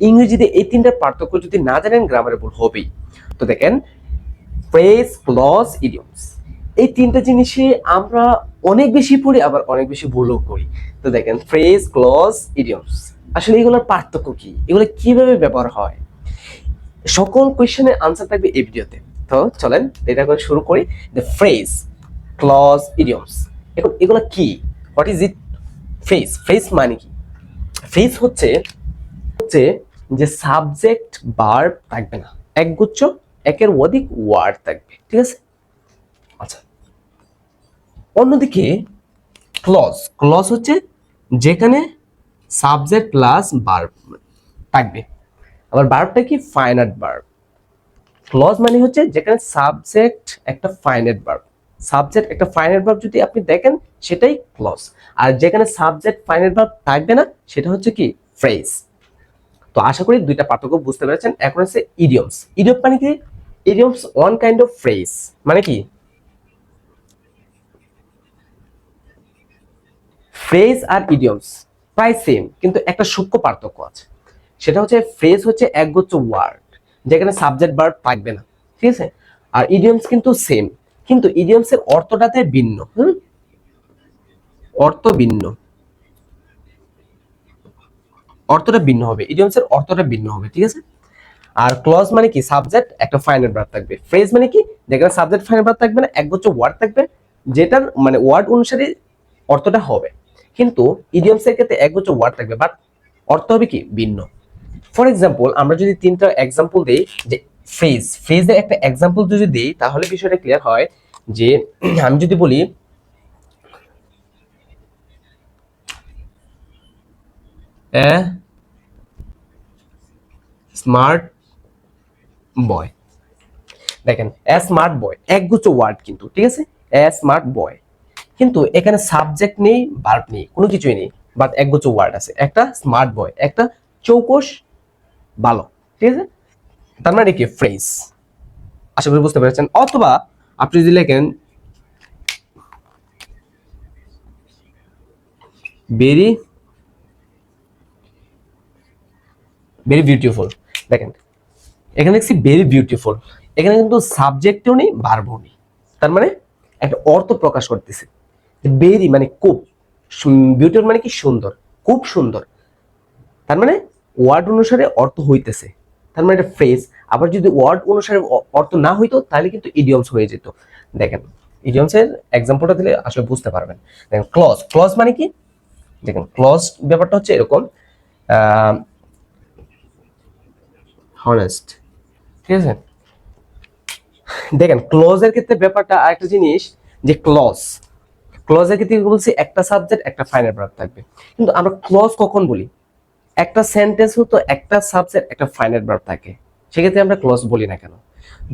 ইংরেজিতে এই তিনটার পার্থক্য যদি না জানেন গ্রামারে ভুল হবেই। তো দেখেন, ফ্রেজ, ক্লজ, ইডিয়মস, এই তিনটা জিনিসই আমরা অনেক বেশি পড়ি, আবার অনেক বেশি ভুলও করি। তো দেখেন, ফ্রেজ, ক্লজ, ইডিয়মস, আসলে এগুলোর পার্থক্য কি, এগুলো কিভাবে ব্যবহার হয়, সকল কোয়েশ্চেনের আনসার থাকবে এই ভিডিওতে। তো চলেন এটা করে শুরু করি। দ্য ফ্রেজ, ক্লজ, ইডিয়মস, এখন এগুলো কি, what is it? Phrase, phrase মানে কি? ফ্রেজ হচ্ছে হচ্ছে যে সাবজেক্ট ভার্ব থাকবে না, একগুচ্ছ একের অধিক ওয়ার্ড থাকবে, ঠিক আছে? আচ্ছা, অন্যদিকে ক্লজ, ক্লজ হচ্ছে যেখানে সাবজেক্ট প্লাস ভার্ব থাকবে। আবার ভার্বটা কি? Finite verb. ক্লজ মানে হচ্ছে যেখানে সাবজেক্ট একটা ফাইনাইট ভার্ব, সাবজেক্ট একটা ফাইনাইট ভার্ব যদি আপনি দেখেন সেটাই ক্লজ। আর যেখানে সাবজেক্ট ফাইনাইট ভার্ব থাকবে না সেটা হচ্ছে কি? ফ্রেজ। তো আশা করি দুইটা পার্থক্য বুঝতে পেরেছেন। এখন হচ্ছে ইডিয়মস। ইডিয়ম মানে কি? Idioms one kind of phrase, মানে কি ফ্রেজ আর ইডিয়মস প্রায় সেম, কিন্তু একটা সূক্ষ্ম পার্থক্য আছে। সেটা হচ্ছে ফ্রেজ হচ্ছে একগুচ্ছ ওয়ার্ড যেখানে সাবজেক্ট ভার্ব থাকবে না, ঠিক আছে? আর ইডিয়মস কিন্তু সেম, কিন্তু ইডিয়মস এর অর্থটাতে ভিন্ন। অর্থ ভিন্ন, অর্থটা ভিন্ন হবে, ইডিয়মস এর অর্থটা ভিন্ন হবে, ঠিক আছে? আর ক্লজ মানে কি? সাবজেক্ট একটা ফাইনাইট ভার্ব থাকবে। ফ্রেজ মানে কি? যেখানে সাবজেক্ট ফাইনাইট ভার্ব থাকবে না, একগুচ্ছ ওয়ার্ড থাকবে, যেটার মানে ওয়ার্ড অনুসারে অর্থটা হবে। কিন্তু ইডিয়মস এর ক্ষেত্রে একগুচ্ছ ওয়ার্ড থাকবে, বাট অর্থ হবে কি? ভিন্ন। ফর এক্সাম্পল, আমরা যদি তিনটা এক্সাম্পল দেই, যে ফ্রেজ, ফ্রেজের একটা এক্সাম্পল যদি দেই তাহলে বিষয়টা ক্লিয়ার হয়। যে আমি যদি বলি এ স্মার্ট বয়, দেখেন এ স্মার্ট বয় একগুচ্ছ ওয়ার্ড কিন্তু, ঠিক আছে? এ স্মার্ট বয়, কিন্তু এখানে সাবজেক্ট নেই, ভার্ব নেই, কোনো কিছুই নেই, বাট একগুচ্ছ ওয়ার্ড আছে, একটা স্মার্ট বয়, একটা চৌকস ভালো, ঠিক আছে? তার মানে কি? ফ্রেজ। আশা করি বুঝতে পেরেছেন। অথবা আপনি যদি লেখেন ভেরি ভেরি বিউটিফুল, দেখেন এখানে দেখছি ভেরি বিউটিফুল, এখানে কিন্তু সাবজেক্টও নেই, ভার্বও নেই, তার মানে একটা অর্থ প্রকাশ করতেছে। ভেরি মানে খুব, বিউটিফুল মানে কি? সুন্দর, খুব সুন্দর, তার মানে ওয়ার্ড অনুসারে অর্থ হইতেছে, তার মানে এটা ফ্রেজ। আবার যদি ওয়ার্ড অনুসারে অর্থ না হইতো তাহলে কিন্তু ইডিয়মস হয়ে যেত। দেখেন ইডিয়মসের এক্সাম্পলটা দিলে আসলে বুঝতে পারবেন। দেখেন ক্লজ, ক্লজ মানে কি? দেখেন ক্লজ ব্যাপারটা হচ্ছে এরকম, হনেস্ট, ঠিক আছে? দেখেন ক্লজের ক্ষেত্রে ব্যাপারটা আরেকটা জিনিস, যে ক্লজ, ক্লজের ক্ষেত্রে বলছি একটা সাবজেক্ট একটা ফাইনাল ভার্ব থাকবে, কিন্তু আমরা ক্লজ কখন বলি? একটা সেন্টেন্স হতো একটা সাবজেক্ট একটা ফাইনাল ভার্ব থাকে, সেক্ষেত্রে আমরা ক্লজ বলি না কেন?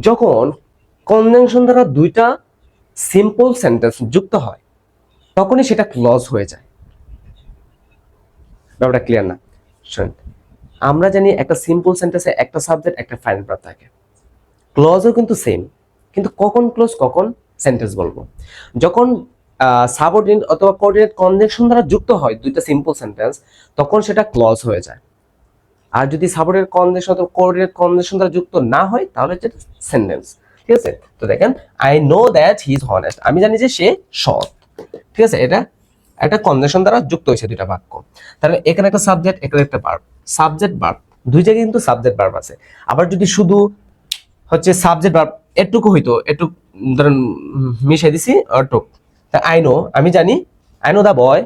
যখন কনজাংশন দ্বারা দুইটা সিম্পল সেন্টেন্স যুক্ত হয় তখনই সেটা ক্লজ হয়ে যায়। ব্যাপারটা ক্লিয়ার না? শুনুন, আমরা জানি একটা সিম্পল সেন্টেন্সে একটা সাবজেক্ট একটা ফাইনাল ভার্ব থাকে, ক্লজও কিন্তু সেম, কিন্তু কখন ক্লজ কখন সেন্টেন্স বলবো? যখন সাবঅর্ডিনেট অথবা কোঅর্ডিনেট কনজাংশন দ্বারা যুক্ত হয় দুইটা সিম্পল সেন্টেন্স, তখন সেটা ক্লজ হয়ে যায়। আর যদি সাবঅর্ডিনেট কনজাংশন অথবা কোঅর্ডিনেট কনজাংশন দ্বারা যুক্ত না হয় তাহলে সেটা সেন্টেন্স, ঠিক আছে? তো দেখেন, I know that he is honest, আমি জানি যে সে সৎ, ঠিক আছে? এটা একটা কনজাংশন দ্বারা যুক্ত হয়েছে দুইটা বাক্য, তাহলে এখানে একটা সাবজেক্ট এখানে একটা ভার্ব, সাবজেক্ট ভার্ব দুই জায়গায় কিন্তু সাবজেক্ট ভার্ব আছে। আবার যদি শুধু হচ্ছে সাবজেক্ট ভার্ব এটুকু হইতো, একটু ধরেন মিশাই দিছি অটুক, তা আই নো আমি জানি, I know the boy,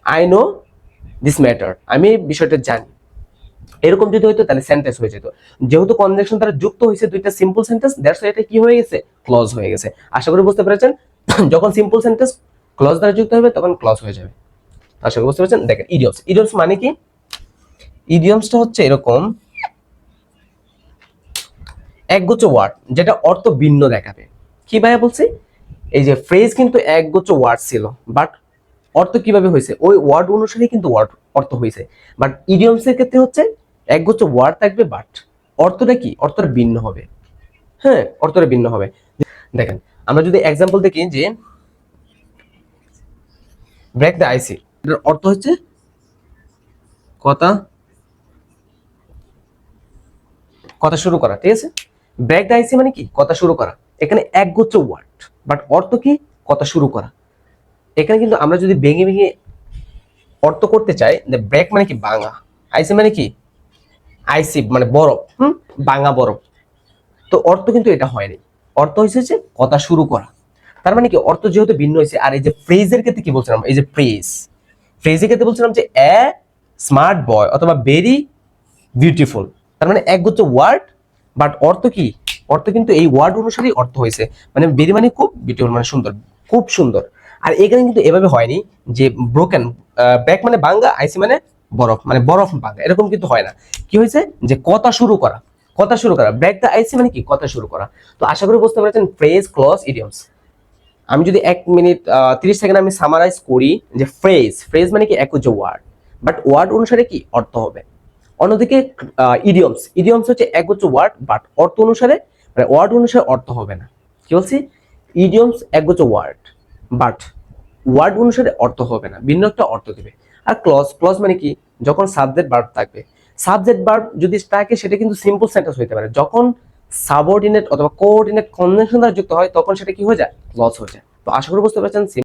I know this matter, আমি বিষয়টা জানি, এরকম যদি হইতো তাহলে সেন্টেন্স হয়ে যেত। যেহেতু কনজাংশন দ্বারা যুক্ত হয়েছে দুইটা সিম্পল সেন্টেন্স, দ্যাটস ওয়াই এটা কি হয়ে গেছে? ক্লজ হয়ে গেছে। আশা করি বুঝতে পেরেছেন। যখন সিম্পল সেন্টেন্স ক্লজ দ্বারা যুক্ত হবে তখন ক্লজ হয়ে যাবে। আশা করি বুঝতে পেরেছেন। দেখেন ইডিয়মস, ইডিয়মস মানে কি? ইডিয়মসটা হচ্ছে এরকম একগুচ্ছ ওয়ার্ড যেটা অর্থ ভিন্ন দেখাবে। কি ভাইয়া বলছি? এই যে ফ্রেজ কিন্তু একগুচ্ছ ওয়ার্ড ছিল, বাট অর্থ কিভাবে হয়েছে? ওই ওয়ার্ড অনুসারে কিন্তু ওয়ার্ড অর্থ হয়েছে। বাট ইডিয়মস এর ক্ষেত্রে হচ্ছে একগুচ্ছ ওয়ার্ড থাকবে, বাট অর্থটা কি? অর্থটা ভিন্ন হবে। হ্যাঁ, অর্থটা ভিন্ন হবে। দেখেন আমরা যদি এক্সাম্পল দেখি, যে ব্রেক দ্য আইসি, এটার অর্থ হচ্ছে কথা কথা শুরু করা, ঠিক আছে। ব্রেক দ্য আইসি মানে কি কথা শুরু করা। এখানে একগুচ্ছ ওয়ার্ড, বাট অর্থ কি কথা শুরু করা। এখানে কিন্তু আমরা যদি ভেঙে ভেঙে অর্থ করতে চাই, ব্রেক মানে কি ভাঙা, আইসি মানে কি আইসি মানে বরফ, ভাঙা বরফ। তো অর্থ কিন্তু এটা হয়নি, অর্থ হয়েছে যে কথা শুরু করা। তার মানে কি অর্থ যেহেতু ভিন্ন হয়েছে। আর এই যে ফ্রেজের ক্ষেত্রে কি বলছিলাম, এই যে ফ্রেজের ক্ষেত্রে বলছিলাম যে এ স্মার্ট বয় অথবা ভেরি বিউটিফুল। তার মানে একগুচ্ছ ওয়ার্ড, বাট অর্থ কি, অর্থ কিন্তু এই ওয়ার্ড অনুসারেই অর্থ হয়েছে। মানে ভেরি মানে খুব, বিউটিফুল মানে সুন্দর, খুব সুন্দর। আর এখানে কিন্তু এভাবে হয়নি যে ব্রোকেন, ব্যাক মানে ভাঙ্গা, আইসি মানে বরফ, মানে বরফ ভাঙ্গা, এরকম কিন্তু হয় না। কি হয়েছে যে কথা শুরু করা, কথা শুরু করা। ব্রেক দ্য আইসি মানে কি কথা শুরু করা। তো আশা করি বুঝতে পেরেছেন ফ্রেজ, ক্লজ, ইডিয়মস। আমি যদি 1 মিনিট 30 সেকেন্ড আমি সামারাইজ করি, যে ফ্রেজ মানে কি একগুচ্ছ ওয়ার্ড, বাট ওয়ার্ড অনুসারে কি অর্থ হবে। অন্যদিকে ইডিয়মস হচ্ছে একগুচ্ছ ওয়ার্ড, বাট অর্থ অনুসারে, মানে ওয়ার্ড অনুসারে অর্থ হবে না। কি বলছি, ইডিয়মস একগুচ্ছ ওয়ার্ড, বাট ওয়ার্ড অনুসারে অর্থ হবে না, ভিন্ন একটা অর্থ দেবে। আর ক্লজ মানে কি, যখন সাবজেক্ট ভার্ব থাকবে, সাবজেক্ট ভার্ব যদি থাকে সেটা কিন্তু সিম্পল সেন্টেন্স হতে পারে। যখন সাবঅর্ডিনেট অথবা কোঅর্ডিনেট কনজাংশন দ্বারা যুক্ত হয় তখন সেটা কি হয়ে যায়, ক্লজ হয়ে যায়। তো আশা করি বুঝতে পারছেন।